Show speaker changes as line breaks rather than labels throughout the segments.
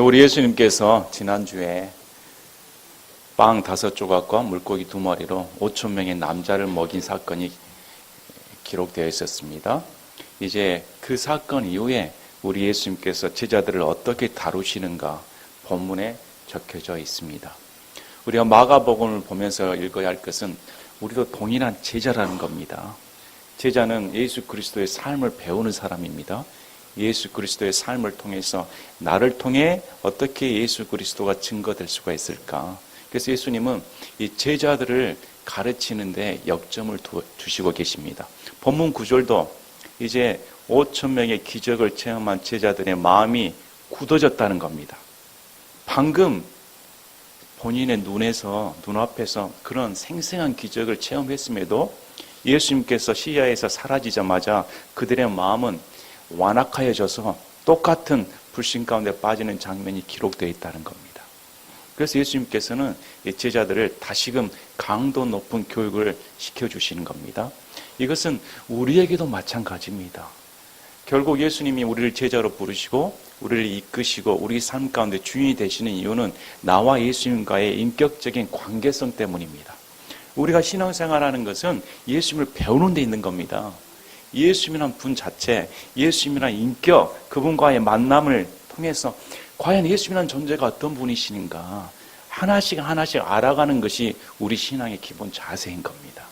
우리 예수님께서 지난주에 빵 5조각과 물고기 2마리로 5천 명의 남자를 먹인 사건이 기록되어 있었습니다. 이제 그 사건 이후에 우리 예수님께서 제자들을 어떻게 다루시는가 본문에 적혀져 있습니다. 우리가 마가복음을 보면서 읽어야 할 것은 우리도 동일한 제자라는 겁니다. 제자는 예수 그리스도의 삶을 배우는 사람입니다. 예수 그리스도의 삶을 통해서 나를 통해 어떻게 예수 그리스도가 증거될 수가 있을까? 그래서 예수님은 이 제자들을 가르치는데 역점을 두시고 계십니다. 본문 9절도 이제 5천 명의 기적을 체험한 제자들의 마음이 굳어졌다는 겁니다. 방금 본인의 눈앞에서 그런 생생한 기적을 체험했음에도 예수님께서 시야에서 사라지자마자 그들의 마음은 완악하여져서 똑같은 불신 가운데 빠지는 장면이 기록되어 있다는 겁니다. 그래서 예수님께서는 제자들을 다시금 강도 높은 교육을 시켜주시는 겁니다. 이것은 우리에게도 마찬가지입니다. 결국 예수님이 우리를 제자로 부르시고 우리를 이끄시고 우리 삶 가운데 주인이 되시는 이유는 나와 예수님과의 인격적인 관계성 때문입니다. 우리가 신앙생활하는 것은 예수님을 배우는 데 있는 겁니다. 예수님이란 분 자체, 예수님이란 인격, 그분과의 만남을 통해서 과연 예수님이란 존재가 어떤 분이시는가 하나씩 알아가는 것이 우리 신앙의 기본 자세인 겁니다.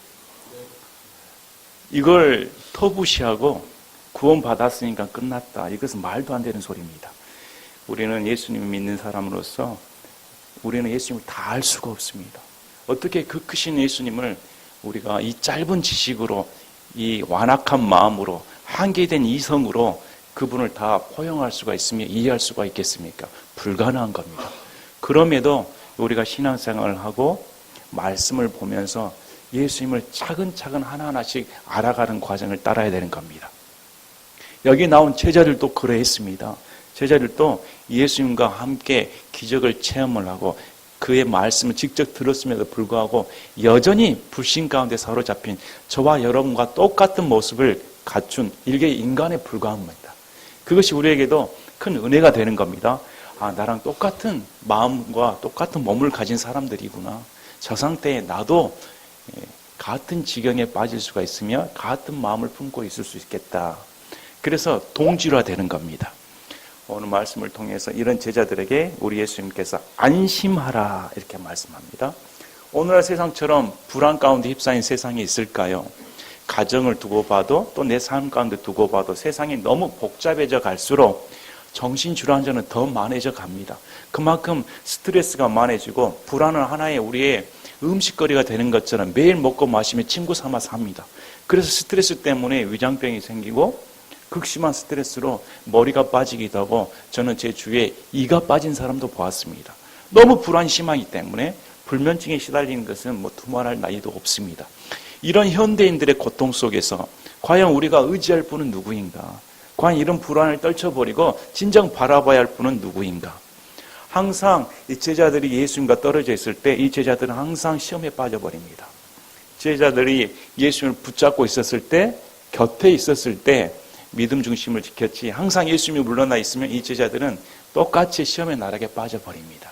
이걸 터부시하고 구원받았으니까 끝났다. 이것은 말도 안 되는 소리입니다. 우리는 예수님을 믿는 사람으로서 우리는 예수님을 다 알 수가 없습니다. 어떻게 그 크신 예수님을 우리가 이 짧은 지식으로 이 완악한 마음으로 한계된 이성으로 그분을 다 포용할 수가 있으며 이해할 수가 있겠습니까? 불가능한 겁니다. 그럼에도 우리가 신앙생활을 하고 말씀을 보면서 예수님을 차근차근 하나하나씩 알아가는 과정을 따라야 되는 겁니다. 여기 나온 제자들도 그러했습니다. 제자들도 예수님과 함께 기적을 체험을 하고 그의 말씀을 직접 들었음에도 불구하고 여전히 불신 가운데 사로잡힌 저와 여러분과 똑같은 모습을 갖춘 일개의 인간에 불과합니다. 그것이 우리에게도 큰 은혜가 되는 겁니다. 아, 나랑 똑같은 마음과 똑같은 몸을 가진 사람들이구나. 저 상태에 나도 같은 지경에 빠질 수가 있으며 같은 마음을 품고 있을 수 있겠다. 그래서 동질화되는 겁니다. 오늘 말씀을 통해서 이런 제자들에게 우리 예수님께서 안심하라 이렇게 말씀합니다. 오늘날 세상처럼 불안 가운데 휩싸인 세상이 있을까요? 가정을 두고 봐도 또 내 삶 가운데 두고 봐도 세상이 너무 복잡해져 갈수록 정신질환자는 더 많아져 갑니다. 그만큼 스트레스가 많아지고 불안은 하나의 우리의 음식거리가 되는 것처럼 매일 먹고 마시며 친구 삼아 삽니다. 그래서 스트레스 때문에 위장병이 생기고 극심한 스트레스로 머리가 빠지기도 하고 저는 제 주위에 이가 빠진 사람도 보았습니다. 너무 불안이 심하기 때문에 불면증에 시달리는 것은 두말할 나위도 없습니다. 이런 현대인들의 고통 속에서 과연 우리가 의지할 분은 누구인가? 과연 이런 불안을 떨쳐버리고 진정 바라봐야 할 분은 누구인가? 항상 이 제자들이 예수님과 떨어져 있을 때 이 제자들은 항상 시험에 빠져버립니다. 제자들이 예수님을 붙잡고 있었을 때, 곁에 있었을 때 믿음 중심을 지켰지 항상 예수님이 물러나 있으면 이 제자들은 똑같이 시험의 나락에 빠져버립니다.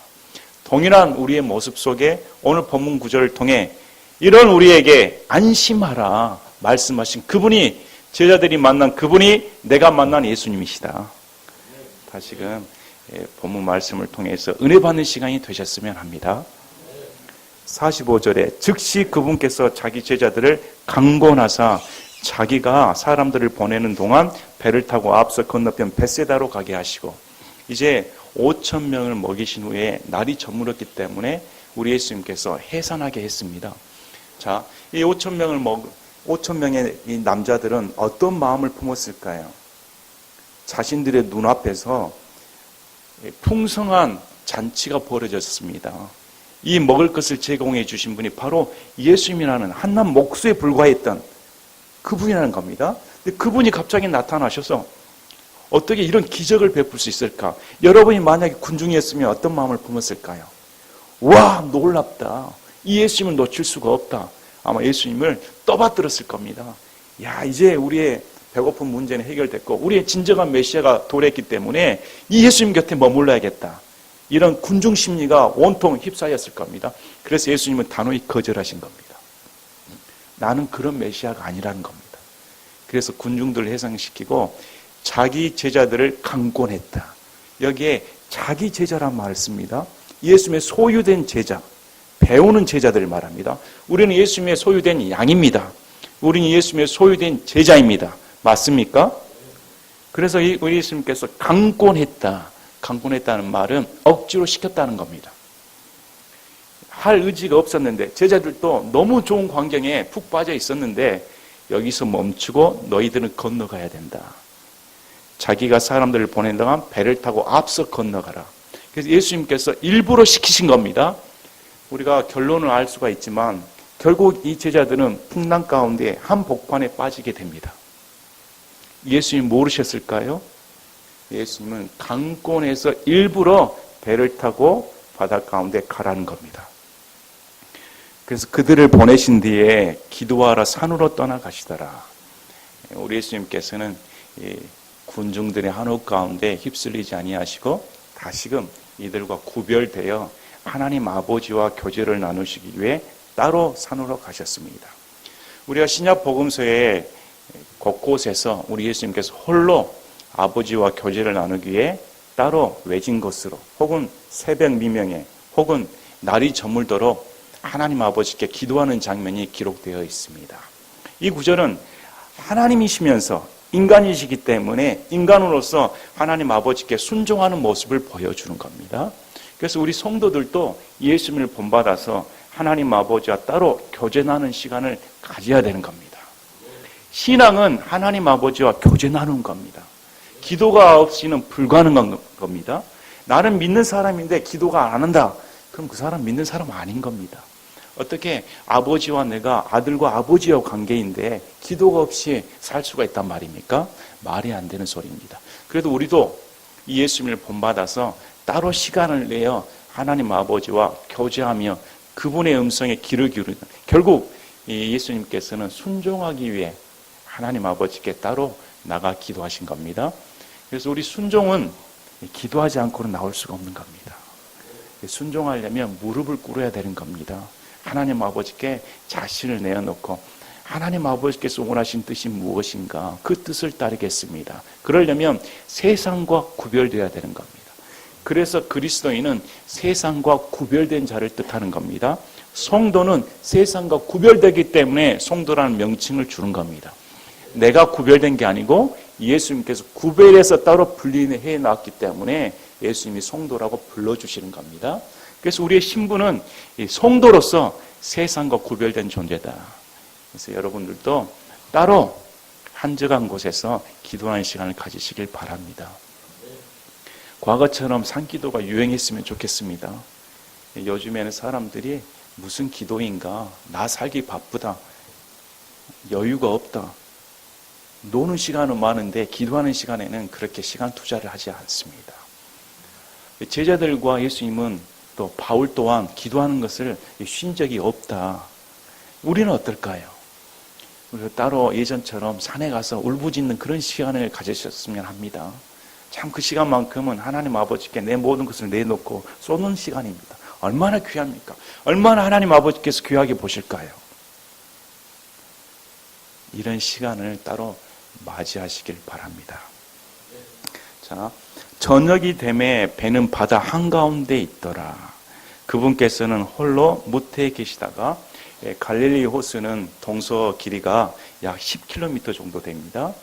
동일한 우리의 모습 속에 오늘 본문 구절을 통해 이런 우리에게 안심하라 말씀하신 그분이 제자들이 만난 그분이 내가 만난 예수님이시다. 다시금 본문 말씀을 통해서 은혜 받는 시간이 되셨으면 합니다. 45절에 즉시 그분께서 자기 제자들을 강권하사 자기가 사람들을 보내는 동안 배를 타고 앞서 건너편 벳세다로 가게 하시고 이제 5천 명을 먹이신 후에 날이 저물었기 때문에 우리 예수님께서 해산하게 했습니다. 자, 이 5천 명의 이 남자들은 어떤 마음을 품었을까요? 자신들의 눈앞에서 풍성한 잔치가 벌어졌습니다. 이 먹을 것을 제공해 주신 분이 바로 예수님이라는 한낱 목수에 불과했던 그분이라는 겁니다. 근데 그분이 갑자기 나타나셔서 어떻게 이런 기적을 베풀 수 있을까? 여러분이 만약에 군중이었으면 어떤 마음을 품었을까요? 와, 놀랍다. 이 예수님을 놓칠 수가 없다. 아마 예수님을 떠받들었을 겁니다. 야, 이제 우리의 배고픈 문제는 해결됐고 우리의 진정한 메시아가 도래했기 때문에 이 예수님 곁에 머물러야겠다. 이런 군중 심리가 온통 휩싸였을 겁니다. 그래서 예수님은 단호히 거절하신 겁니다. 나는 그런 메시아가 아니라는 겁니다. 그래서 군중들을 해상시키고 자기 제자들을 강권했다. 여기에 자기 제자란 말을 씁니다. 예수님의 소유된 제자, 배우는 제자들을 말합니다. 우리는 예수님의 소유된 양입니다. 우리는 예수님의 소유된 제자입니다. 맞습니까? 그래서 우리 예수님께서 강권했다. 강권했다는 말은 억지로 시켰다는 겁니다. 할 의지가 없었는데 제자들도 너무 좋은 광경에 푹 빠져 있었는데 여기서 멈추고 너희들은 건너가야 된다. 자기가 사람들을 보낸 동안 배를 타고 앞서 건너가라. 그래서 예수님께서 일부러 시키신 겁니다. 우리가 결론을 알 수가 있지만 결국 이 제자들은 풍랑 가운데 한 복판에 빠지게 됩니다. 예수님 모르셨을까요? 예수님은 강권해서 일부러 배를 타고 바다 가운데 가라는 겁니다. 그래서 그들을 보내신 뒤에 기도하러 산으로 떠나가시더라. 우리 예수님께서는 군중들의 한옥 가운데 휩쓸리지 아니하시고 다시금 이들과 구별되어 하나님 아버지와 교제를 나누시기 위해 따로 산으로 가셨습니다. 우리가 신약 복음서에 곳곳에서 우리 예수님께서 홀로 아버지와 교제를 나누기 위해 따로 외진 곳으로 혹은 새벽 미명에 혹은 날이 저물도록 하나님 아버지께 기도하는 장면이 기록되어 있습니다. 이 구절은 하나님이시면서 인간이시기 때문에 인간으로서 하나님 아버지께 순종하는 모습을 보여주는 겁니다. 그래서 우리 성도들도 예수님을 본받아서 하나님 아버지와 따로 교제 나누는 시간을 가져야 되는 겁니다. 신앙은 하나님 아버지와 교제 나누는 겁니다. 기도가 없이는 불가능한 겁니다. 나는 믿는 사람인데 기도가 안 한다. 그럼 그 사람 믿는 사람 아닌 겁니다. 어떻게 아버지와 내가 아들과 아버지와 관계인데 기도가 없이 살 수가 있단 말입니까? 말이 안 되는 소리입니다. 그래도 우리도 이 예수님을 본받아서 따로 시간을 내어 하나님 아버지와 교제하며 그분의 음성에 귀를 기울이는, 결국 이 예수님께서는 순종하기 위해 하나님 아버지께 따로 나가 기도하신 겁니다. 그래서 우리 순종은 기도하지 않고는 나올 수가 없는 겁니다. 순종하려면 무릎을 꿇어야 되는 겁니다. 하나님 아버지께 자신을 내어놓고 하나님 아버지께서 원하신 뜻이 무엇인가 그 뜻을 따르겠습니다. 그러려면 세상과 구별되어야 되는 겁니다. 그래서 그리스도인은 세상과 구별된 자를 뜻하는 겁니다. 성도는 세상과 구별되기 때문에 성도라는 명칭을 주는 겁니다. 내가 구별된 게 아니고 예수님께서 구별해서 따로 분리해 놨기 때문에 예수님이 성도라고 불러주시는 겁니다. 그래서 우리의 신분은 성도로서 세상과 구별된 존재다. 그래서 여러분들도 따로 한적한 곳에서 기도하는 시간을 가지시길 바랍니다. 과거처럼 산기도가 유행했으면 좋겠습니다. 요즘에는 사람들이 무슨 기도인가, 나 살기 바쁘다, 여유가 없다, 노는 시간은 많은데 기도하는 시간에는 그렇게 시간 투자를 하지 않습니다. 제자들과 예수님은 또 바울 또한 기도하는 것을 쉰 적이 없다. 우리는 어떨까요? 우리가 따로 예전처럼 산에 가서 울부짖는 그런 시간을 가지셨으면 합니다. 참 그 시간만큼은 하나님 아버지께 내 모든 것을 내놓고 쏟는 시간입니다. 얼마나 귀합니까? 얼마나 하나님 아버지께서 귀하게 보실까요? 이런 시간을 따로 맞이하시길 바랍니다. 자, 저녁이 되매 배는 바다 한가운데 있더라. 그분께서는 홀로 무태에 계시다가 갈릴리 호수는 동서 길이가 약 10km 정도 됩니다.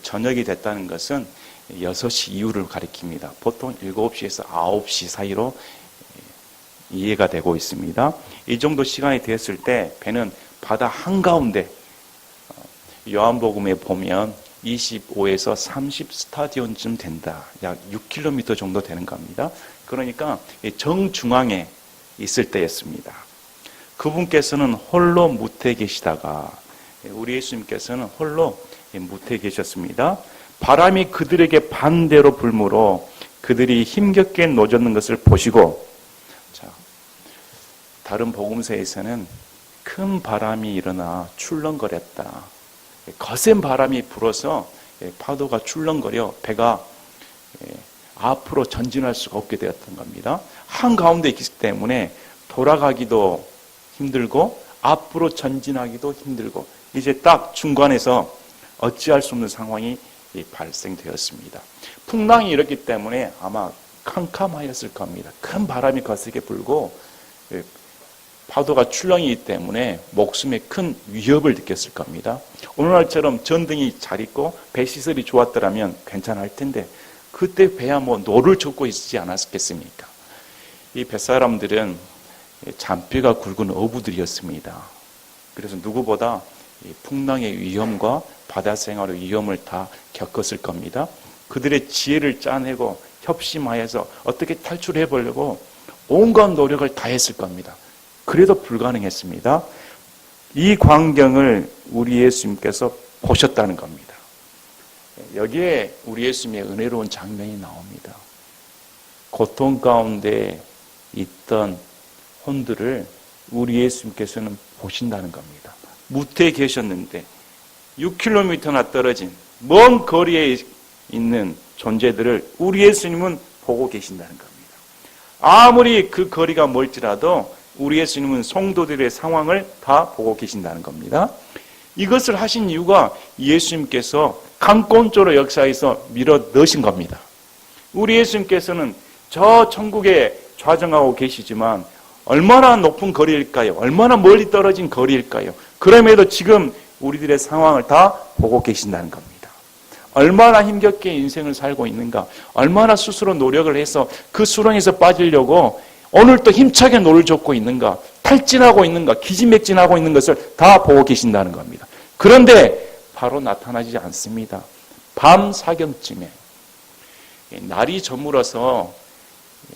저녁이 됐다는 것은 6시 이후를 가리킵니다. 보통 7시에서 9시 사이로 이해가 되고 있습니다. 이 정도 시간이 됐을 때 배는 바다 한가운데, 요한복음에 보면 25에서 30 스타디온쯤 된다. 약 6km 정도 되는 겁니다. 그러니까 정중앙에 있을 때였습니다. 그분께서는 홀로 무태에 계시다가, 우리 예수님께서는 홀로 무태에 계셨습니다. 바람이 그들에게 반대로 불므로 그들이 힘겹게 노젓는 것을 보시고, 자, 다른 복음서에서는 큰 바람이 일어나 출렁거렸다. 거센 바람이 불어서 파도가 출렁거려 배가 앞으로 전진할 수가 없게 되었던 겁니다. 한가운데 있기 때문에 돌아가기도 힘들고 앞으로 전진하기도 힘들고 이제 딱 중간에서 어찌할 수 없는 상황이 발생되었습니다. 풍랑이 일었기 때문에 아마 캄캄하였을 겁니다. 큰 바람이 거세게 불고 파도가 출렁이기 때문에 목숨에 큰 위협을 느꼈을 겁니다. 오늘날처럼 전등이 잘 있고 배 시설이 좋았더라면 괜찮을 텐데 그때 배야 노를 젓고 있지 않았겠습니까? 이 뱃사람들은 잔뼈가 굵은 어부들이었습니다. 그래서 누구보다 풍랑의 위험과 바다 생활의 위험을 다 겪었을 겁니다. 그들의 지혜를 짜내고 협심하여서 어떻게 탈출해 보려고 온갖 노력을 다했을 겁니다. 그래도 불가능했습니다. 이 광경을 우리 예수님께서 보셨다는 겁니다. 여기에 우리 예수님의 은혜로운 장면이 나옵니다. 고통 가운데 있던 혼들을 우리 예수님께서는 보신다는 겁니다. 무태에 계셨는데 6km나 떨어진 먼 거리에 있는 존재들을 우리 예수님은 보고 계신다는 겁니다. 아무리 그 거리가 멀지라도 우리 예수님은 성도들의 상황을 다 보고 계신다는 겁니다. 이것을 하신 이유가 예수님께서 강권조로 역사에서 밀어 넣으신 겁니다. 우리 예수님께서는 저 천국에 좌정하고 계시지만 얼마나 높은 거리일까요? 얼마나 멀리 떨어진 거리일까요? 그럼에도 지금 우리들의 상황을 다 보고 계신다는 겁니다. 얼마나 힘겹게 인생을 살고 있는가, 얼마나 스스로 노력을 해서 그 수렁에서 빠지려고 오늘 또 힘차게 노를 젓고 있는가, 탈진하고 있는가, 기진맥진하고 있는 것을 다 보고 계신다는 겁니다. 그런데 바로 나타나지 않습니다. 밤 사경쯤에 날이 저물어서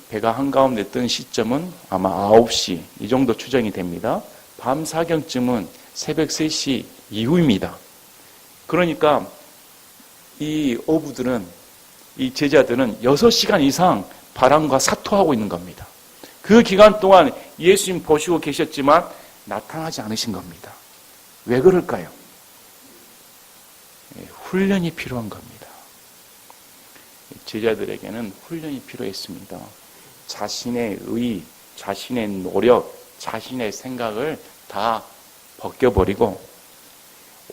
배가 한가운데 뜬 시점은 아마 9시 이 정도 추정이 됩니다. 밤 사경쯤은 새벽 3시 이후입니다. 그러니까 이 어부들은, 이 제자들은 6시간 이상 바람과 사투하고 있는 겁니다. 그 기간 동안 예수님 보시고 계셨지만 나타나지 않으신 겁니다. 왜 그럴까요? 훈련이 필요한 겁니다. 제자들에게는 훈련이 필요했습니다. 자신의 의, 자신의 노력, 자신의 생각을 다 벗겨버리고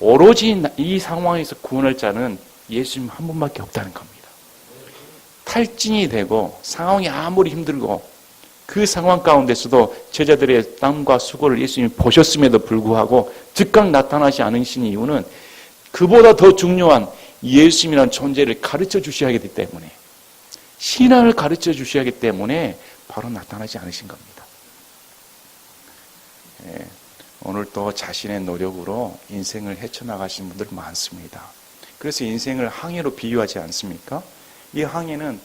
오로지 이 상황에서 구원할 자는 예수님 한 분밖에 없다는 겁니다. 탈진이 되고 상황이 아무리 힘들고 그 상황 가운데서도 제자들의 땀과 수고를 예수님이 보셨음에도 불구하고 즉각 나타나지 않으신 이유는 그보다 더 중요한 예수님이라는 존재를 가르쳐 주셔야 하기 때문에, 신앙을 가르쳐 주셔야 하기 때문에 바로 나타나지 않으신 겁니다. 오늘 또 자신의 노력으로 인생을 헤쳐나가신 분들 많습니다. 그래서 인생을 항해로 비유하지 않습니까? 이 항해는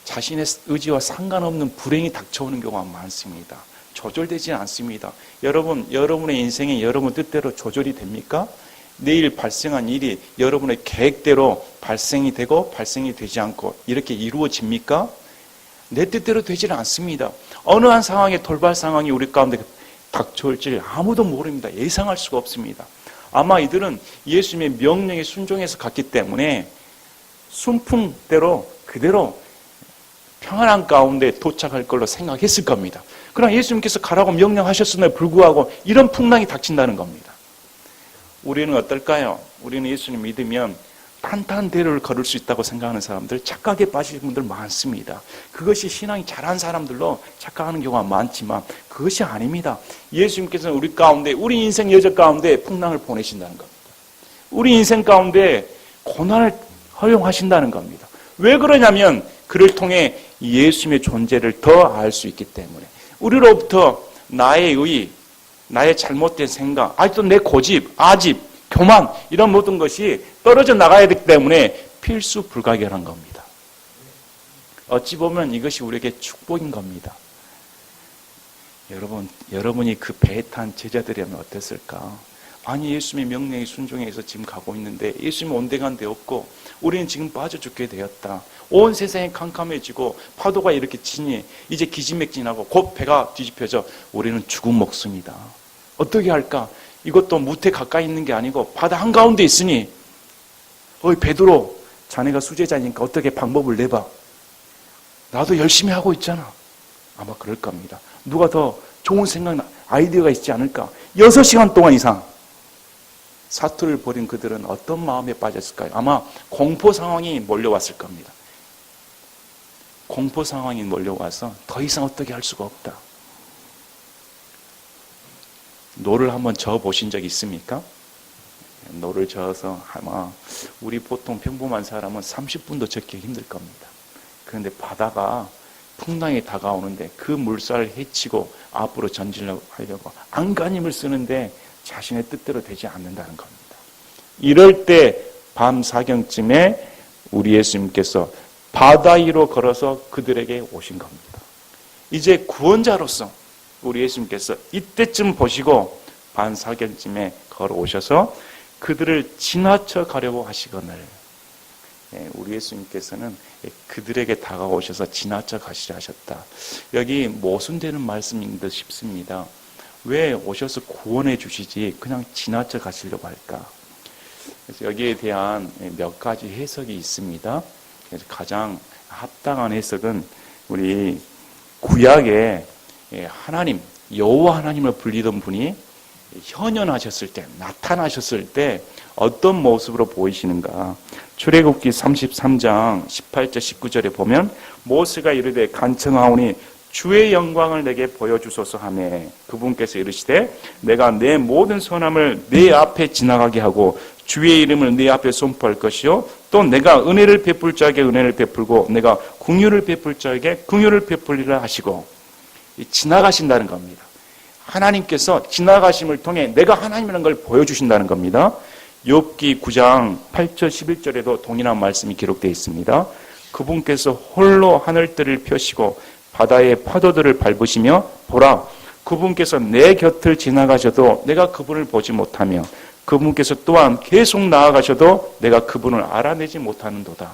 자신의 의지와 상관없는 불행이 닥쳐오는 경우가 많습니다. 조절되지 않습니다. 여러분의 인생이 여러분 뜻대로 조절이 됩니까? 내일 발생한 일이 여러분의 계획대로 발생이 되고 발생이 되지 않고 이렇게 이루어집니까? 내 뜻대로 되지는 않습니다. 어느 한 상황에 돌발 상황이 우리 가운데 닥쳐올지 아무도 모릅니다. 예상할 수가 없습니다. 아마 이들은 예수님의 명령에 순종해서 갔기 때문에 순풍대로 그대로 평안한 가운데 도착할 걸로 생각했을 겁니다. 그러나 예수님께서 가라고 명령하셨음에도 불구하고 이런 풍랑이 닥친다는 겁니다. 우리는 어떨까요? 우리는 예수님 믿으면 탄탄대로를 걸을 수 있다고 생각하는 사람들, 착각에 빠지는 분들 많습니다. 그것이 신앙이 잘한 사람들로 착각하는 경우가 많지만 그것이 아닙니다. 예수님께서는 우리 가운데, 우리 인생 여정 가운데 풍랑을 보내신다는 겁니다. 우리 인생 가운데 고난을 허용하신다는 겁니다. 왜 그러냐면 그를 통해 예수님의 존재를 더 알 수 있기 때문에, 우리로부터 나의 의, 나의 잘못된 생각, 아직도 내 고집, 아집, 교만 이런 모든 것이 떨어져 나가야 되기 때문에 필수 불가결한 겁니다. 어찌 보면 이것이 우리에게 축복인 겁니다. 여러분이 그 배에 탄 제자들이라면 어땠을까? 아니, 예수님의 명령에 순종해서 지금 가고 있는데 예수님 온데간 데 없고 우리는 지금 빠져 죽게 되었다. 온 세상이 캄캄해지고 파도가 이렇게 치니 이제 기진맥진하고 곧 배가 뒤집혀져 우리는 죽은 목숨이다. 어떻게 할까? 이것도 무태 가까이 있는 게 아니고 바다 한가운데 있으니 어이 베드로, 자네가 수제자니까 어떻게 방법을 내봐. 나도 열심히 하고 있잖아. 아마 그럴 겁니다. 누가 더 좋은 생각, 아이디어가 있지 않을까. 6시간 동안 이상 사투를 벌인 그들은 어떤 마음에 빠졌을까요? 아마 공포 상황이 몰려왔을 겁니다. 공포 상황이 몰려와서 더 이상 어떻게 할 수가 없다. 노를 한번 저어보신 적 있습니까? 노를 저어서 아마 우리 보통 평범한 사람은 30분도 젓기 힘들 겁니다. 그런데 바다가 풍랑이 다가오는데 그 물살을 헤치고 앞으로 전진하려고 안간힘을 쓰는데 자신의 뜻대로 되지 않는다는 겁니다. 이럴 때 밤 사경쯤에 우리 예수님께서 바다 위로 걸어서 그들에게 오신 겁니다. 이제 구원자로서 우리 예수님께서 이때쯤 보시고 밤 사경쯤에 걸어오셔서 그들을 지나쳐 가려고 하시거늘 우리 예수님께서는 그들에게 다가오셔서 지나쳐 가시려 하셨다. 여기 모순되는 말씀인 듯 싶습니다. 왜 오셔서 구원해 주시지 그냥 지나쳐 가시려고 할까? 그래서 여기에 대한 몇 가지 해석이 있습니다. 그래서 가장 합당한 해석은 우리 구약에 하나님, 여호와 하나님을 불리던 분이 현현하셨을 때, 나타나셨을 때 어떤 모습으로 보이시는가? 출애굽기 33장 18절 19절에 보면 모세가 이르되 간청하오니 주의 영광을 내게 보여주소서 하며 그분께서 이르시되 내가 내 모든 선함을 네 앞에 지나가게 하고 주의 이름을 네 앞에 선포할 것이요 또 내가 은혜를 베풀 자에게 은혜를 베풀고 내가 긍휼을 베풀 자에게 긍휼을 베풀리라 하시고 지나가신다는 겁니다. 하나님께서 지나가심을 통해 내가 하나님이라는 걸 보여주신다는 겁니다. 욥기 9장 8절 11절에도 동일한 말씀이 기록되어 있습니다. 그분께서 홀로 하늘들을 펴시고 바다의 파도들을 밟으시며 보라 그분께서 내 곁을 지나가셔도 내가 그분을 보지 못하며 그분께서 또한 계속 나아가셔도 내가 그분을 알아내지 못하는도다.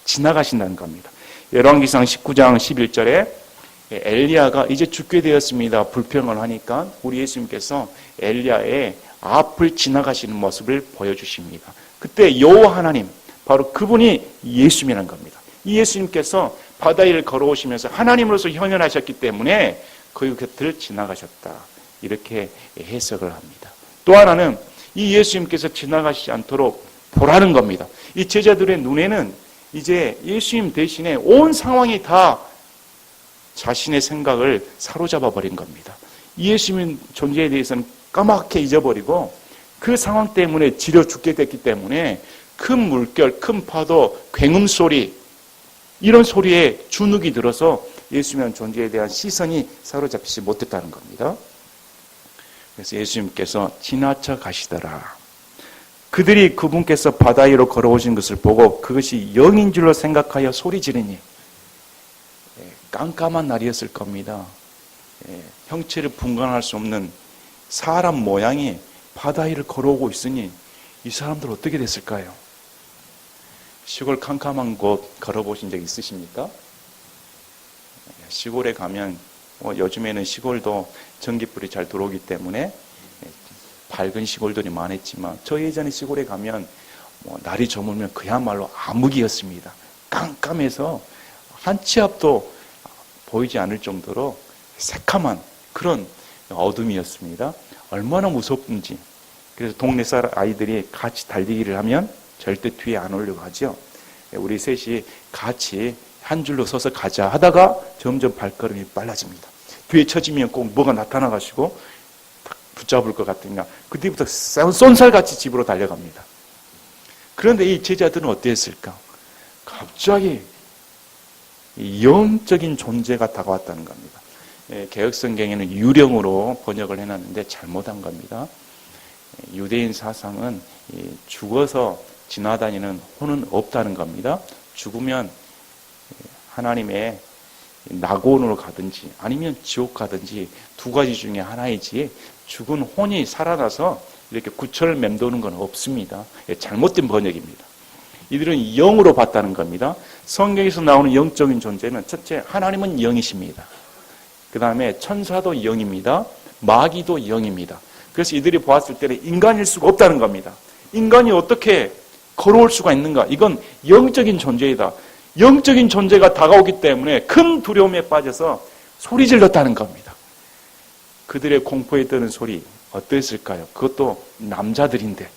지나가신다는 겁니다. 열왕기상 19장 11절에 엘리야가 이제 죽게 되었습니다. 불평을 하니까 우리 예수님께서 엘리야의 앞을 지나가시는 모습을 보여주십니다. 그때 여호와 하나님, 바로 그분이 예수님이라는 겁니다. 이 예수님께서 바다 위를 걸어오시면서 하나님으로서 현현하셨기 때문에 그 곁을 지나가셨다. 이렇게 해석을 합니다. 또 하나는 이 예수님께서 지나가시지 않도록 보라는 겁니다. 이 제자들의 눈에는 이제 예수님 대신에 온 상황이 다 자신의 생각을 사로잡아 버린 겁니다. 예수님 존재에 대해서는 까맣게 잊어버리고 그 상황 때문에 지려 죽게 됐기 때문에 큰 물결, 큰 파도, 굉음 소리 이런 소리에 주눅이 들어서 예수님의 존재에 대한 시선이 사로잡히지 못했다는 겁니다. 그래서 예수님께서 지나쳐 가시더라. 그들이 그분께서 바다 위로 걸어오신 것을 보고 그것이 영인 줄로 생각하여 소리 지르니 깜깜한 날이었을 겁니다. 형체를 분간할 수 없는 사람 모양이 바다 위를 걸어오고 있으니 이 사람들 어떻게 됐을까요? 시골 캄캄한 곳 걸어보신 적 있으십니까? 시골에 가면 요즘에는 시골도 전기불이 잘 들어오기 때문에 밝은 시골들이 많았지만 저 예전에 시골에 가면 날이 저물면 그야말로 암흑이었습니다. 깜깜해서 한 치 앞도 보이지 않을 정도로 새카만 그런 어둠이었습니다. 얼마나 무섭든지. 그래서 동네 사람 아이들이 같이 달리기를 하면 절대 뒤에 안 오려고 하죠. 우리 셋이 같이 한 줄로 서서 가자 하다가 점점 발걸음이 빨라집니다. 뒤에 처지면 꼭 뭐가 나타나가지고 딱 붙잡을 것 같으냐. 그때부터 쏜살같이 집으로 달려갑니다. 그런데 이 제자들은 어땠을까? 갑자기 영적인 존재가 다가왔다는 겁니다. 개혁성경에는 유령으로 번역을 해놨는데 잘못한 겁니다. 유대인 사상은 죽어서 지나다니는 혼은 없다는 겁니다. 죽으면 하나님의 낙원으로 가든지 아니면 지옥 가든지 두 가지 중에 하나이지 죽은 혼이 살아나서 이렇게 구천을 맴도는 건 없습니다. 잘못된 번역입니다. 이들은 영으로 봤다는 겁니다. 성경에서 나오는 영적인 존재는 첫째 하나님은 영이십니다. 그 다음에 천사도 영입니다. 마귀도 영입니다. 그래서 이들이 보았을 때는 인간일 수가 없다는 겁니다. 인간이 어떻게 걸어올 수가 있는가? 이건 영적인 존재이다. 영적인 존재가 다가오기 때문에 큰 두려움에 빠져서 소리 질렀다는 겁니다. 그들의 공포에 떠는 소리 어땠을까요? 그것도 남자들인데,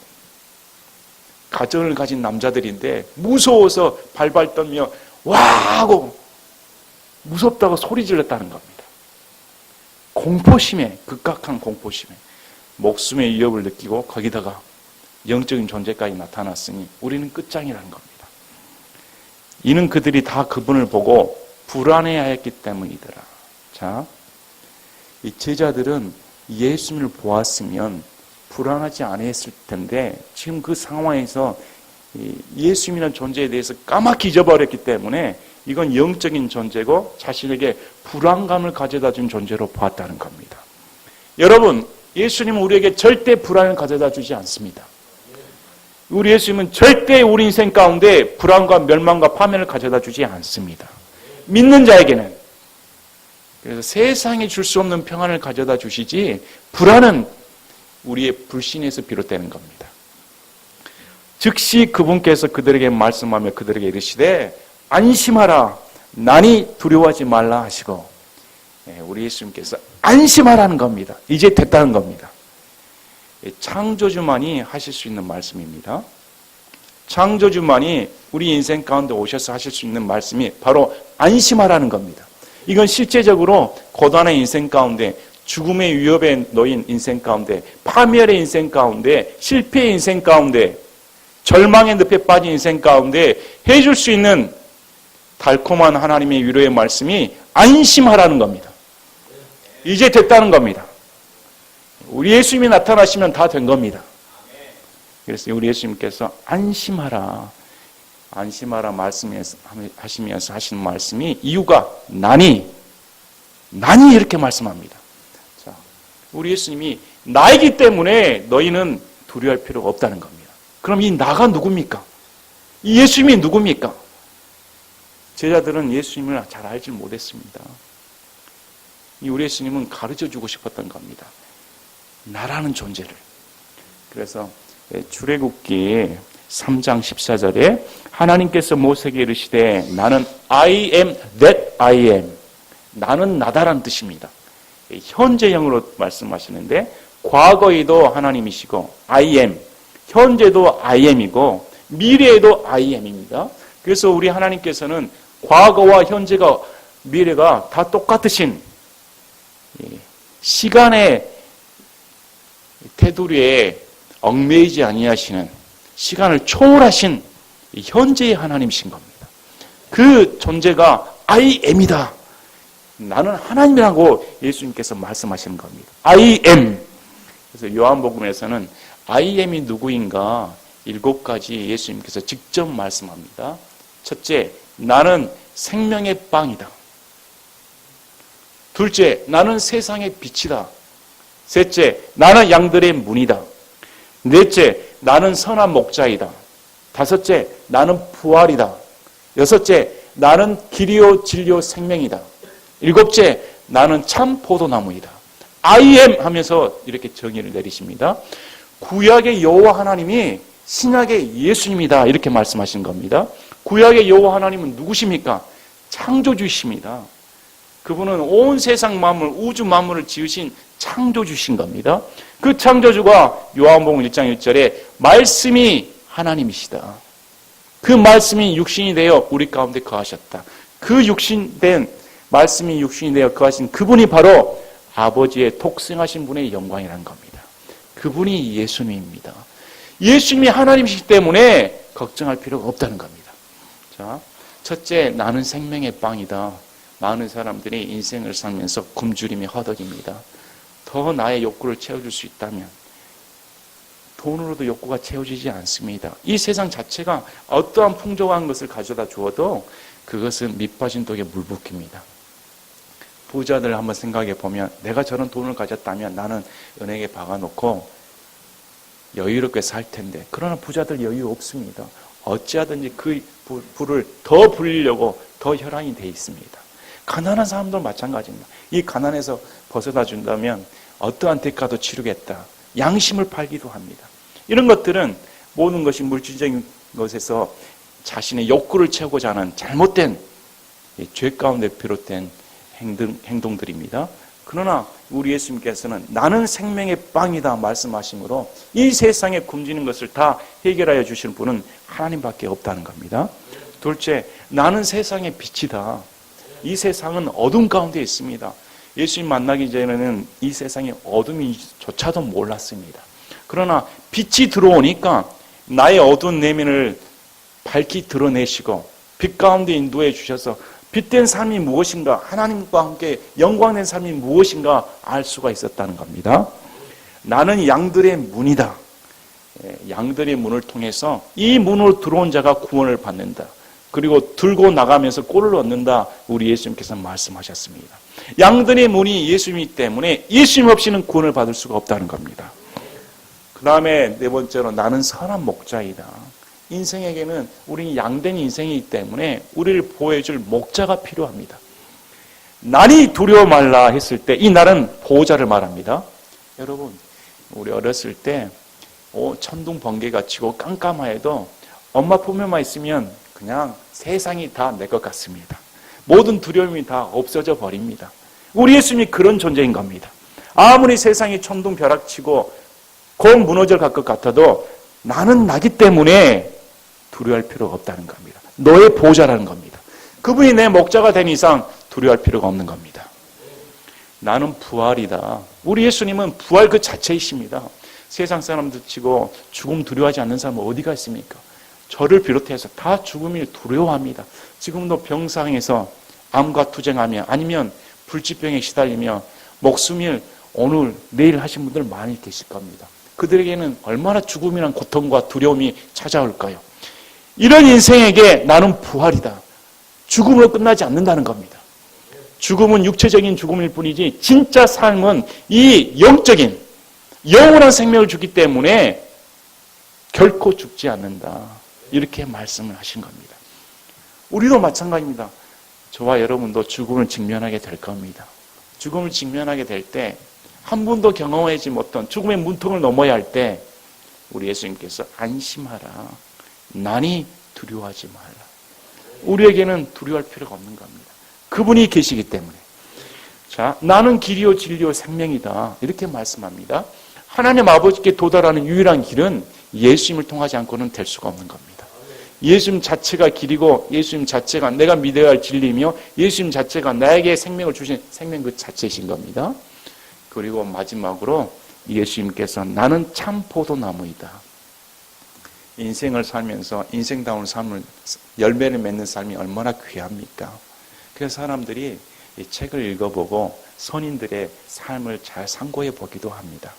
가정을 가진 남자들인데 무서워서 발발 떨며 와 하고 무섭다고 소리 질렀다는 겁니다. 공포심에, 극악한 공포심에 목숨의 위협을 느끼고 거기다가 영적인 존재까지 나타났으니 우리는 끝장이라는 겁니다. 이는 그들이 다 그분을 보고 불안해하였기 때문이더라. 자, 이 제자들은 예수님을 보았으면 불안하지 않았을 텐데 지금 그 상황에서 예수님이라는 존재에 대해서 까맣게 잊어버렸기 때문에 이건 영적인 존재고 자신에게 불안감을 가져다 준 존재로 보았다는 겁니다. 여러분, 예수님은 우리에게 절대 불안을 가져다 주지 않습니다. 우리 예수님은 절대 우리 인생 가운데 불안과 멸망과 파멸을 가져다 주지 않습니다. 믿는 자에게는. 그래서 세상에 줄 수 없는 평안을 가져다 주시지, 불안은 우리의 불신에서 비롯되는 겁니다. 즉시 그분께서 그들에게 말씀하며 그들에게 이르시되 안심하라, 나니 두려워하지 말라 하시고, 우리 예수님께서 안심하라는 겁니다. 이제 됐다는 겁니다. 창조주만이 하실 수 있는 말씀입니다. 창조주만이 우리 인생 가운데 오셔서 하실 수 있는 말씀이 바로 안심하라는 겁니다. 이건 실제적으로 고단한 인생 가운데, 죽음의 위협에 놓인 인생 가운데, 파멸의 인생 가운데, 실패의 인생 가운데, 절망의 늪에 빠진 인생 가운데 해줄 수 있는 달콤한 하나님의 위로의 말씀이 안심하라는 겁니다. 이제 됐다는 겁니다. 우리 예수님이 나타나시면 다 된 겁니다. 그래서 우리 예수님께서 안심하라, 안심하라 말씀하시면서 하시는 말씀이 이유가 나니 이렇게 말씀합니다. 자, 우리 예수님이 나이기 때문에 너희는 두려워할 필요가 없다는 겁니다. 그럼 이 나가 누굽니까? 이 예수님이 누굽니까? 제자들은 예수님을 잘 알지 못했습니다. 이 우리 예수님은 가르쳐주고 싶었던 겁니다. 나라는 존재를. 그래서 출애굽기 3장 14절에 하나님께서 모세에게 이르시되 나는 I am that I am. 나는 나다라는 뜻입니다. 현재형으로 말씀하시는데 과거에도 하나님이시고 I am, 현재도 I am이고 미래에도 I am입니다. 그래서 우리 하나님께서는 과거와 현재가 미래가 다 똑같으신 시간의 테두리에 얽매이지 아니하시는 시간을 초월하신 현재의 하나님이신 겁니다. 그 존재가 I am이다. 나는 하나님이라고 예수님께서 말씀하시는 겁니다. I am. 그래서 요한복음에서는 I am이 누구인가 7가지 예수님께서 직접 말씀합니다. 첫째, 나는 생명의 빵이다. 둘째, 나는 세상의 빛이다. 셋째, 나는 양들의 문이다. 넷째, 나는 선한 목자이다. 다섯째, 나는 부활이다. 여섯째, 나는 길이요 진리요 생명이다. 일곱째, 나는 참 포도나무이다. I am 하면서 이렇게 정의를 내리십니다. 구약의 여호와 하나님이 신약의 예수님이다 이렇게 말씀하신 겁니다. 구약의 여호와 하나님은 누구십니까? 창조주이십니다. 그분은 온 세상 만물, 우주 만물을 지으신 창조주신 겁니다. 그 창조주가 요한복음 1장 1절에 말씀이 하나님이시다. 그 말씀이 육신이 되어 우리 가운데 거하셨다. 그 육신된 말씀이 육신이 되어 거하신 그분이 바로 아버지의 독생하신 분의 영광이라는 겁니다. 그분이 예수님입니다. 예수님이 하나님이시기 때문에 걱정할 필요가 없다는 겁니다. 자, 첫째, 나는 생명의 빵이다. 많은 사람들이 인생을 살면서 굶주림이 허덕입니다. 더 나의 욕구를 채워줄 수 있다면 돈으로도 욕구가 채워지지 않습니다. 이 세상 자체가 어떠한 풍족한 것을 가져다 주어도 그것은 밑빠진 독에 물 붓기입니다. 부자들 한번 생각해 보면 내가 저런 돈을 가졌다면 나는 은행에 박아놓고 여유롭게 살 텐데, 그러나 부자들 여유 없습니다. 어찌하든지 그 부를 더 불리려고 더 혈안이 돼 있습니다. 가난한 사람도 마찬가지입니다. 이 가난에서 벗어나 준다면 어떠한 대가도 치르겠다. 양심을 팔기도 합니다. 이런 것들은 모든 것이 물질적인 것에서 자신의 욕구를 채우고자 하는 잘못된 죄 가운데 비롯된 행동들입니다. 그러나 우리 예수님께서는 나는 생명의 빵이다 말씀하심으로 이 세상에 굶주리는 것을 다 해결하여 주실 분은 하나님밖에 없다는 겁니다. 둘째, 나는 세상의 빛이다. 이 세상은 어둠 가운데 있습니다. 예수님 만나기 전에는 이 세상에 어둠이조차도 몰랐습니다. 그러나 빛이 들어오니까 나의 어두운 내면을 밝히 드러내시고 빛 가운데 인도해 주셔서 빛된 삶이 무엇인가, 하나님과 함께 영광된 삶이 무엇인가 알 수가 있었다는 겁니다. 나는 양들의 문이다. 양들의 문을 통해서 이 문으로 들어온 자가 구원을 받는다. 그리고 들고 나가면서 꼴을 얻는다. 우리 예수님께서 말씀하셨습니다. 양들의 문이 예수님이기 때문에 예수님 없이는 구원을 받을 수가 없다는 겁니다. 그 다음에 네 번째로 나는 선한 목자이다. 인생에게는 우리는 양된 인생이기 때문에 우리를 보호해줄 목자가 필요합니다. 날이 두려워 말라 했을 때 이 날은 보호자를 말합니다. 여러분, 우리 어렸을 때 천둥 번개가 치고 깜깜해도 엄마 품에만 있으면 그냥 세상이 다 내 것 같습니다. 모든 두려움이 다 없어져 버립니다. 우리 예수님이 그런 존재인 겁니다. 아무리 세상이 천둥 벼락치고 곧 무너져 갈 것 같아도 나는 나기 때문에 두려워할 필요가 없다는 겁니다. 너의 보호자라는 겁니다. 그분이 내 목자가 된 이상 두려워할 필요가 없는 겁니다. 나는 부활이다. 우리 예수님은 부활 그 자체이십니다. 세상 사람들 치고 죽음 두려워하지 않는 사람은 어디가 있습니까? 저를 비롯해서 다 죽음을 두려워합니다. 지금도 병상에서 암과 투쟁하며 아니면 불치병에 시달리며 목숨을 오늘 내일 하신 분들 많이 계실 겁니다. 그들에게는 얼마나 죽음이란 고통과 두려움이 찾아올까요? 이런 인생에게 나는 부활이다. 죽음으로 끝나지 않는다는 겁니다. 죽음은 육체적인 죽음일 뿐이지 진짜 삶은 이 영적인 영원한 생명을 주기 때문에 결코 죽지 않는다. 이렇게 말씀을 하신 겁니다. 우리도 마찬가지입니다. 저와 여러분도 죽음을 직면하게 될 겁니다. 죽음을 직면하게 될 때 한 번도 경험하지 못한 죽음의 문턱을 넘어야 할 때 우리 예수님께서 안심하라. 나니 두려워하지 말라. 우리에게는 두려워할 필요가 없는 겁니다. 그분이 계시기 때문에. 자, 나는 길이요 진리요 생명이다. 이렇게 말씀합니다. 하나님 아버지께 도달하는 유일한 길은 예수님을 통하지 않고는 될 수가 없는 겁니다. 예수님 자체가 길이고 예수님 자체가 내가 믿어야 할 진리이며 예수님 자체가 나에게 생명을 주신 생명 그 자체이신 겁니다. 그리고 마지막으로 예수님께서 나는 참 포도나무이다. 인생을 살면서 인생다운 삶을 열매를 맺는 삶이 얼마나 귀합니까? 그래서 사람들이 이 책을 읽어보고 선인들의 삶을 잘 상고해 보기도 합니다.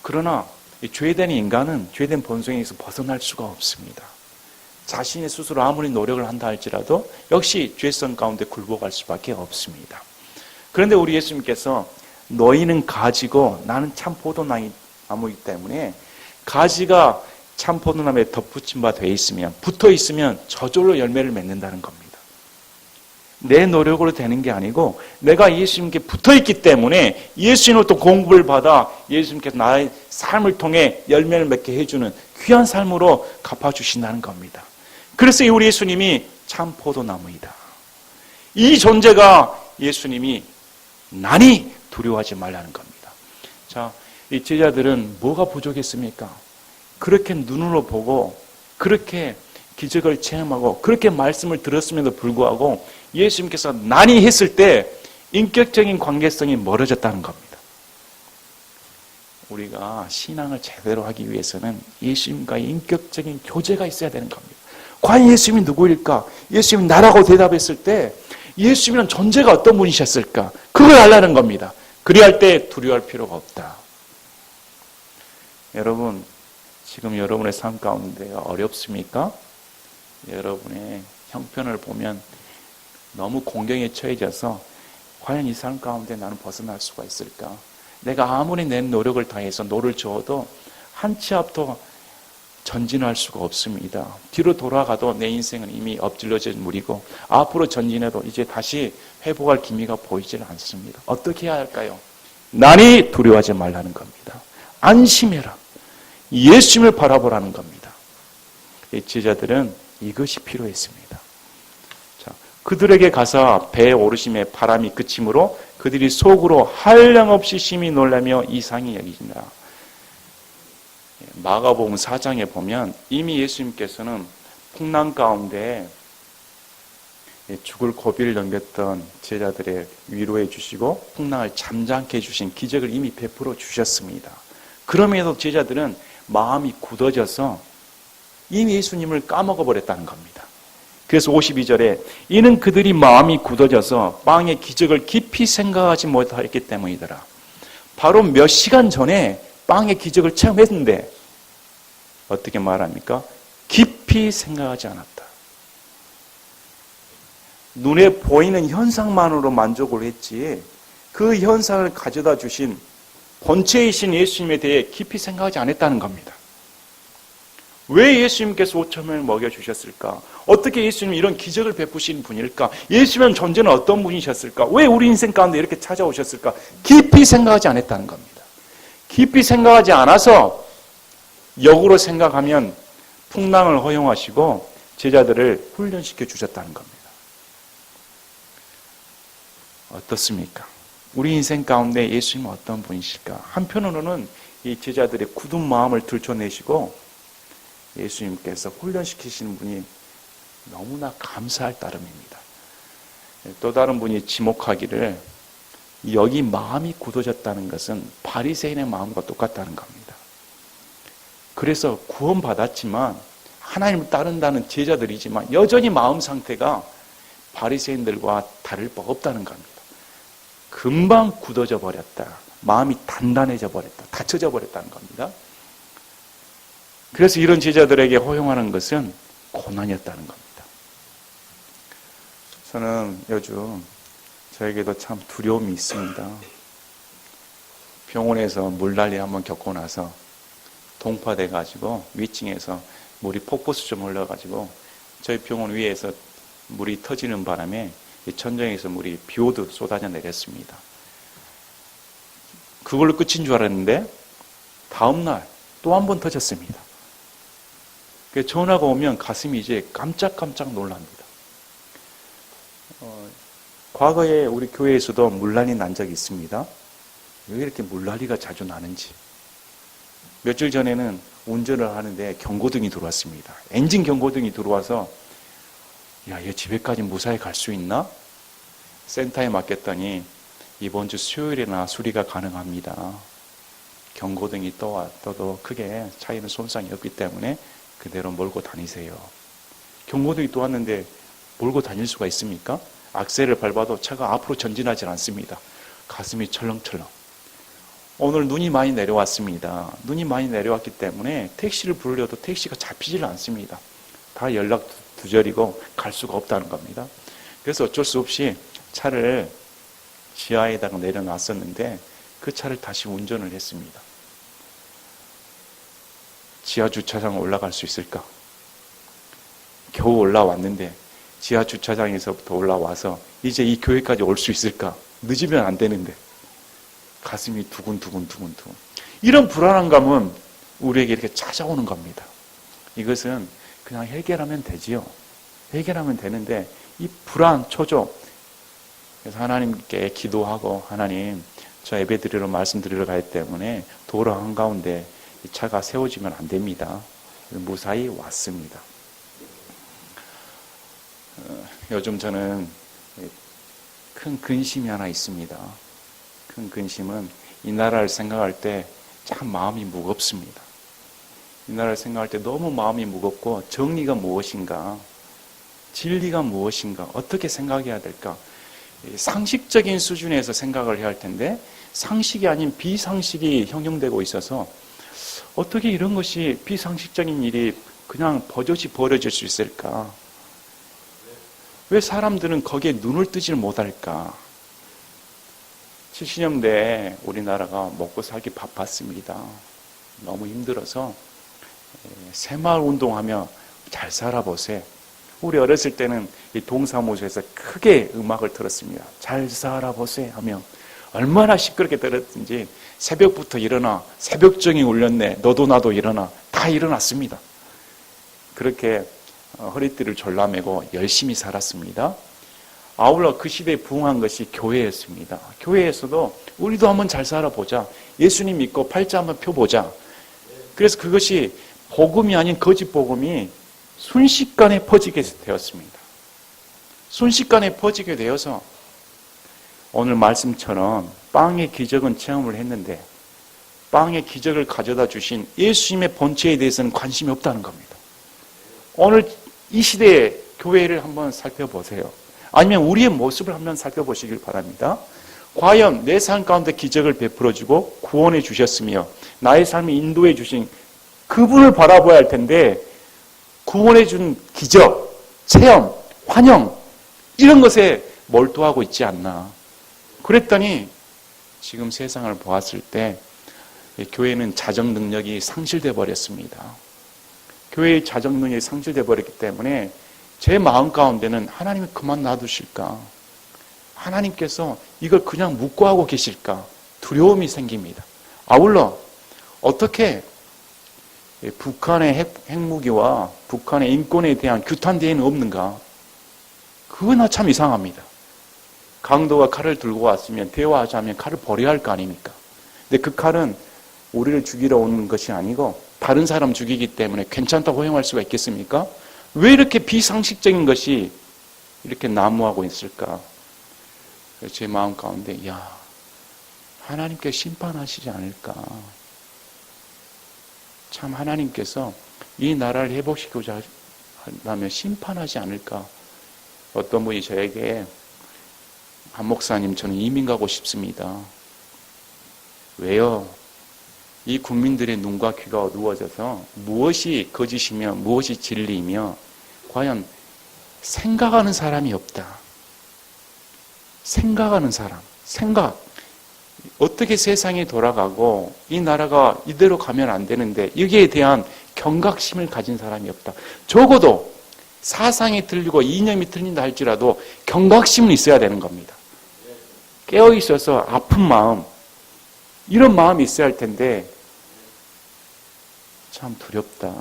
그러나 이 죄된 인간은 죄된 본성에서 벗어날 수가 없습니다. 자신의 스스로 아무리 노력을 한다 할지라도 역시 죄성 가운데 굴복할 수밖에 없습니다. 그런데 우리 예수님께서 너희는 가지고 나는 참 포도나무이기 때문에 가지가 참 포도나무에 덧붙인 바 되어 있으면 붙어 있으면 저절로 열매를 맺는다는 겁니다. 내 노력으로 되는 게 아니고 내가 예수님께 붙어 있기 때문에 예수님으로부터 공급을 받아 예수님께서 나의 삶을 통해 열매를 맺게 해주는 귀한 삶으로 갚아주신다는 겁니다. 그래서 우리 예수님이 참 포도나무이다. 이 존재가 예수님이 나니 두려워하지 말라는 겁니다. 자, 이 제자들은 뭐가 부족했습니까? 그렇게 눈으로 보고 그렇게 기적을 체험하고 그렇게 말씀을 들었음에도 불구하고 예수님께서 나니 했을 때 인격적인 관계성이 멀어졌다는 겁니다. 우리가 신앙을 제대로 하기 위해서는 예수님과의 인격적인 교제가 있어야 되는 겁니다. 과연 예수님이 누구일까? 예수님이 나라고 대답했을 때 예수님이란 존재가 어떤 분이셨을까? 그걸 알라는 겁니다. 그리할 때 두려워할 필요가 없다. 여러분, 지금 여러분의 삶 가운데 어렵습니까? 여러분의 형편을 보면 너무 공경에 처해져서 과연 이 삶 가운데 나는 벗어날 수가 있을까? 내가 아무리 내 노력을 다해서 노를 저어도 한 치 앞도 전진할 수가 없습니다. 뒤로 돌아가도 내 인생은 이미 엎질러진 물이고 앞으로 전진해도 이제 다시 회복할 기미가 보이질 않습니다. 어떻게 해야 할까요? 나니 두려워하지 말라는 겁니다. 안심해라. 예수님을 바라보라는 겁니다. 이 제자들은 이것이 필요했습니다. 자, 그들에게 가서 배에 오르심에 바람이 그침으로 그들이 속으로 한량없이 심히 놀라며 이상히 여기니라. 마가복음 4장에 보면 이미 예수님께서는 풍랑 가운데 죽을 고비를 넘겼던 제자들의 위로해 주시고 풍랑을 잠잠케 해주신 기적을 이미 베풀어 주셨습니다. 그럼에도 제자들은 마음이 굳어져서 이미 예수님을 까먹어 버렸다는 겁니다. 그래서 52절에 이는 그들이 마음이 굳어져서 빵의 기적을 깊이 생각하지 못하였기 때문이더라. 바로 몇 시간 전에 빵의 기적을 체험했는데 어떻게 말합니까? 깊이 생각하지 않았다. 눈에 보이는 현상만으로 만족을 했지 그 현상을 가져다 주신 본체이신 예수님에 대해 깊이 생각하지 않았다는 겁니다. 왜 예수님께서 5,000명을 먹여주셨을까? 어떻게 예수님이 이런 기적을 베푸신 분일까? 예수님의 존재는 어떤 분이셨을까? 왜 우리 인생 가운데 이렇게 찾아오셨을까? 깊이 생각하지 않았다는 겁니다. 깊이 생각하지 않아서 역으로 생각하면 풍랑을 허용하시고 제자들을 훈련시켜 주셨다는 겁니다. 어떻습니까? 우리 인생 가운데 예수님은 어떤 분이실까? 한편으로는 이 제자들의 굳은 마음을 들춰내시고 예수님께서 훈련시키시는 분이 너무나 감사할 따름입니다. 또 다른 분이 지목하기를 여기 마음이 굳어졌다는 것은 바리새인의 마음과 똑같다는 겁니다. 그래서 구원받았지만 하나님을 따른다는 제자들이지만 여전히 마음 상태가 바리새인들과 다를 바 없다는 겁니다. 금방 굳어져 버렸다. 마음이 단단해져 버렸다. 닫혀져 버렸다는 겁니다. 그래서 이런 제자들에게 허용하는 것은 고난이었다는 겁니다. 저는 요즘 저에게도 참 두려움이 있습니다. 병원에서 물난리 한번 겪고 나서 동파돼가지고 위층에서 물이 폭포수 좀 흘러가지고 저희 병원 위에서 물이 터지는 바람에 천정에서 물이 비 오듯 쏟아져 내렸습니다. 그걸로 끝인 줄 알았는데 다음날 또 한 번 터졌습니다. 전화가 오면 가슴이 이제 깜짝깜짝 놀랍니다. 과거에 우리 교회에서도 물난리 난 적이 있습니다. 왜 이렇게 물난리가 자주 나는지. 며칠 전에는 운전을 하는데 경고등이 들어왔습니다. 엔진 경고등이 들어와서 야, 얘 집에까지 무사히 갈 수 있나? 센터에 맡겼더니 이번 주 수요일에나 수리가 가능합니다. 경고등이 떠도 크게 차이는 손상이 없기 때문에 그대로 몰고 다니세요. 경고등이 또 왔는데 몰고 다닐 수가 있습니까? 악셀을 밟아도 차가 앞으로 전진하지 않습니다. 가슴이 철렁철렁. 오늘 눈이 많이 내려왔습니다. 눈이 많이 내려왔기 때문에 택시를 부르려도 택시가 잡히질 않습니다. 다 연락 두절이고 갈 수가 없다는 겁니다. 그래서 어쩔 수 없이 차를 지하에다가 내려놨었는데 그 차를 다시 운전을 했습니다. 지하 주차장 올라갈 수 있을까? 겨우 올라왔는데 지하 주차장에서부터 올라와서 이제 이 교회까지 올 수 있을까? 늦으면 안 되는데 가슴이 두근두근. 이런 불안감은 우리에게 이렇게 찾아오는 겁니다. 이것은 그냥 해결하면 되지요. 해결하면 되는데 이 불안, 초조. 그래서 하나님께 기도하고 하나님 저 예배드리러 말씀드리러 가기 때문에 도로 한가운데 이 차가 세워지면 안 됩니다. 무사히 왔습니다. 요즘 저는 큰 근심이 하나 있습니다. 큰 근심은 이 나라를 생각할 때 참 마음이 무겁습니다. 이 나라를 생각할 때 너무 마음이 무겁고 정리가 무엇인가, 진리가 무엇인가, 어떻게 생각해야 될까? 상식적인 수준에서 생각을 해야 할 텐데 상식이 아닌 비상식이 형용되고 있어서 어떻게 이런 것이 비상식적인 일이 그냥 버젓이 벌어질 수 있을까? 왜 사람들은 거기에 눈을 뜨질 못할까? 70년대에 우리나라가 먹고 살기 바빴습니다. 너무 힘들어서 새마을 운동하며 잘 살아보세. 우리 어렸을 때는 이 동사무소에서 크게 음악을 들었습니다. 잘 살아보세 하며 얼마나 시끄럽게 들었든지 새벽부터 일어나, 새벽정이 울렸네, 너도 나도 일어나, 다 일어났습니다. 그렇게 허리띠를 졸라매고 열심히 살았습니다. 아울러 그 시대에 부흥한 것이 교회였습니다. 교회에서도 우리도 한번 잘 살아보자. 예수님 믿고 팔자 한번 펴보자. 그래서 그것이 복음이 아닌 거짓 복음이 순식간에 퍼지게 되었습니다. 순식간에 퍼지게 되어서 오늘 말씀처럼 빵의 기적은 체험을 했는데 빵의 기적을 가져다 주신 예수님의 본체에 대해서는 관심이 없다는 겁니다. 오늘 이 시대의 교회를 한번 살펴보세요. 아니면 우리의 모습을 한번 살펴보시길 바랍니다. 과연 내 삶 가운데 기적을 베풀어주고 구원해 주셨으며 나의 삶을 인도해 주신 그분을 바라봐야 할 텐데 구원해 준 기적, 체험, 환영 이런 것에 몰두하고 있지 않나. 그랬더니 지금 세상을 보았을 때 교회는 자정 능력이 상실돼 버렸습니다. 교회의 자정 능력이 상실돼 버렸기 때문에 제 마음 가운데는 하나님이 그만 놔두실까? 하나님께서 이걸 그냥 묵고하고 계실까? 두려움이 생깁니다. 아울러 어떻게 북한의 핵무기와 북한의 인권에 대한 규탄 대회는 없는가? 그거나 참 이상합니다. 강도가 칼을 들고 왔으면 대화하자면 칼을 버려야 할 거 아닙니까? 근데 그 칼은 우리를 죽이러 오는 것이 아니고 다른 사람 죽이기 때문에 괜찮다고 허용할 수가 있겠습니까? 왜 이렇게 비상식적인 것이 이렇게 난무하고 있을까? 제 마음 가운데 하나님께 심판하시지 않을까? 참 하나님께서 이 나라를 회복시키고자 하면 심판하지 않을까? 어떤 분이 저에게 한 목사님 저는 이민 가고 싶습니다. 왜요? 이 국민들의 눈과 귀가 어두워져서 무엇이 거짓이며 무엇이 진리이며 과연 생각하는 사람이 없다. 생각하는 사람, 어떻게 세상이 돌아가고 이 나라가 이대로 가면 안 되는데 여기에 대한 경각심을 가진 사람이 없다. 적어도 사상이 틀리고 이념이 틀린다 할지라도 경각심은 있어야 되는 겁니다. 깨어 있어서 아픈 마음, 이런 마음이 있어야 할 텐데 참 두렵다.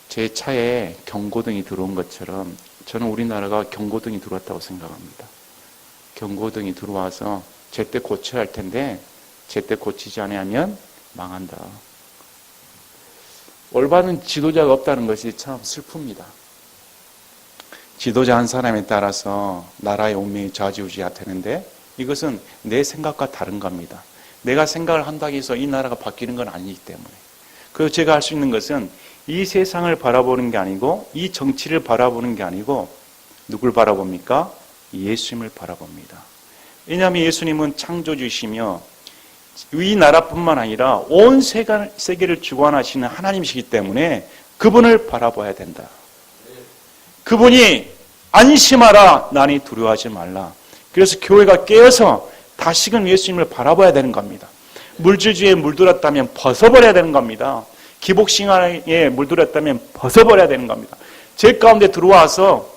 제 차에 경고등이 들어온 것처럼 저는 우리나라가 경고등이 들어왔다고 생각합니다. 경고등이 들어와서 제때 고쳐야 할 텐데 제때 고치지 않으면 망한다. 올바른 지도자가 없다는 것이 참 슬픕니다. 지도자 한 사람에 따라서 나라의 운명이 좌지우지되는데 이것은 내 생각과 다른 겁니다. 내가 생각을 한다고 해서 이 나라가 바뀌는 건 아니기 때문에. 그래서 제가 할 수 있는 것은 이 세상을 바라보는 게 아니고 이 정치를 바라보는 게 아니고 누굴 바라봅니까? 예수님을 바라봅니다. 왜냐하면 예수님은 창조주이시며 이 나라뿐만 아니라 온 세계를 주관하시는 하나님이시기 때문에 그분을 바라봐야 된다. 그분이 안심하라, 난이 두려워하지 말라. 그래서 교회가 깨어서 다시금 예수님을 바라봐야 되는 겁니다. 물질주의에 물들었다면 벗어버려야 되는 겁니다. 기복신앙에 물들었다면 벗어버려야 되는 겁니다. 제 가운데 들어와서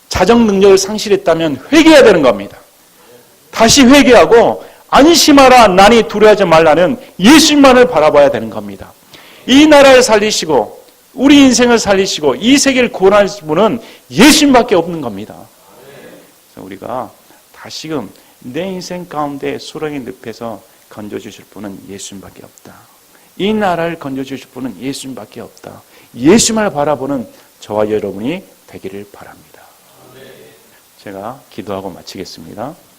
자정 능력을 상실했다면 회개해야 되는 겁니다. 다시 회개하고 안심하라, 난이 두려워하지 말라는 예수님만을 바라봐야 되는 겁니다. 이 나라를 살리시고 우리 인생을 살리시고 이 세계를 구원하실 분은 예수님밖에 없는 겁니다. 그래서 우리가 다시금 내 인생 가운데 수렁의 늪에서 건져주실 분은 예수님밖에 없다. 이 나라를 건져주실 분은 예수님밖에 없다. 예수님을 바라보는 저와 여러분이 되기를 바랍니다. 제가 기도하고 마치겠습니다.